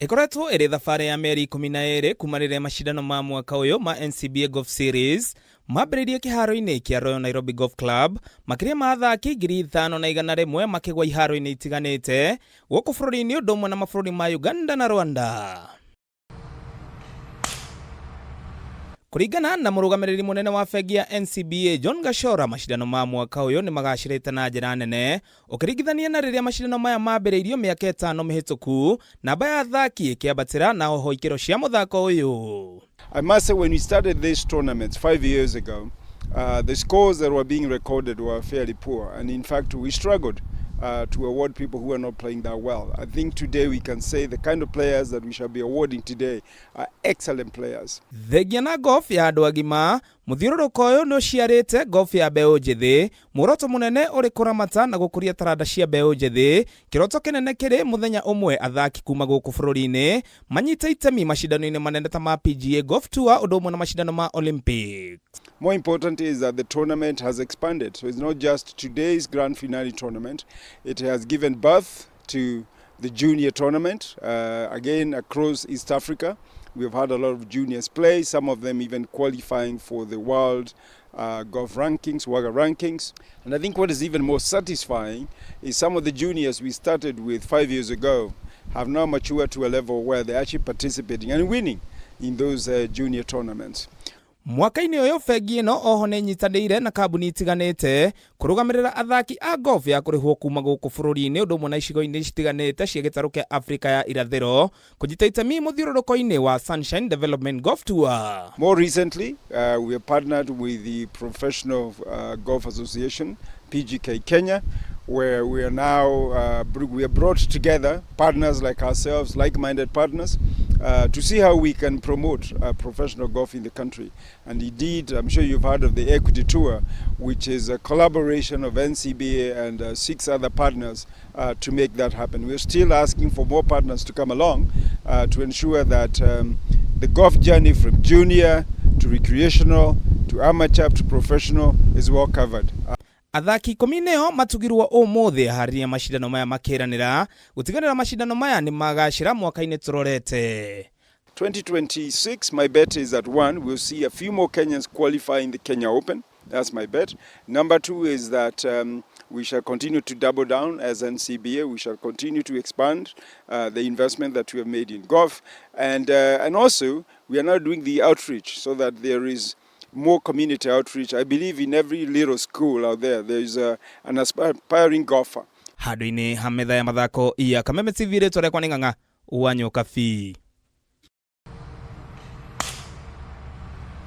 Ikoretwo iri thabari ya meri 12 kuma riria macindano ma mwaka uyu ma NCBA Golf Series mambĩrĩirie kĩharo-inĩ kia Royal Nairobi Golf Club, makiria ma athaki 5,100 makigwa iharo-inĩ itiganĩte gũkũ bũrũri-inĩ ũndũ ũmwe na mabũrũri ma Uganda na Rwanda. Kuringana na mũrũgamĩrĩri munene wa bengi ya NCBA John Gashora, macindano ma mwaka uyu ni magacĩrĩte na njĩra nene ũkĩringithania na rĩrĩa macindano maya mambĩrĩirio mĩaka 5 mĩhĩtũku, namba ya athaki ĩkĩambatĩra na oho ikĩro cia mũthako ũyũ. I must say, when we started this tournament 5 years ago, the scores that were being recorded were fairly poor, and in fact we struggled to award people who are not playing that well. I think today we can say the kind of players that we shall be awarding today are excellent players. Thengia na golf ya andũ agima, Muthiururuko ũyũ nĩ ũciarĩte golf ya mbeũ njĩthĩ, muoroto munene ũrĩ kũramata na gũkũria taranda cia mbeũ njĩthĩ, kĩroto kĩnene kĩrĩ mũthenya ũmwe athaki kuma gũkũ bũrũri-inĩ manyita itemi macindano-inĩ manene ta ma PGA Golf Tour ũndũ ũmwe na macindano ma Olympics. More important is that the tournament has expanded, so it's not just today's grand finale tournament. It has given birth to the junior tournament, again across East Africa. We've had a lot of juniors play, some of them even qualifying for the world golf rankings, WAGA rankings. And I think what is even more satisfying is some of the juniors we started with 5 years ago have now matured to a level where they're actually participating and winning in those junior tournaments. Mwaka-inĩ ũyũ bengi ĩno oho nĩ nyitanĩire na kambuni itiganĩte kũrũgamĩrĩra athaki a golf ya kũrĩhwo kuma gũkũ bũrũri-inĩ ũndũ ũmwe na icigo-inĩ citiganĩte cia gĩtarũ kĩa Afrika ya irathĩro kũnyita itemi mũthiũrũrũko-inĩ wa Sunshine Development Golf Tour. More recently, we have partnered with the Professional Golf Association, PGK Kenya, where we are now we are brought together partners like ourselves, like-minded partners, to see how we can promote professional golf in the country. And indeed, I'm sure you've heard of the Equity Tour, which is a collaboration of NCBA and 6 other partners to make that happen. We're still asking for more partners to come along to ensure that the golf journey from junior to recreational to amateur to professional is well covered. Athaki 10 nĩo matugirwo ũmũthĩ AHARIRIA macindano maya makĩranĩra gũtiganĩra macindano maya nĩ magacĩra mwaka-inĩ tũrorete. 2026, my bet is that 1, we'll see a few more Kenyans qualifying the Kenya Open. That's my bet. Number 2 is that we shall continue to double down as NCBA. We shall continue to expand the investment that we have made in golf. And also, we are now doing the outreach so that there is more community outreach. I believe in every little school out there is an aspiring golfer. Handũ-inĩ ha metha ya mathako ya Kameme TV rĩtwa rĩakwa nĩ Ng'ang'a wa NYOKABI.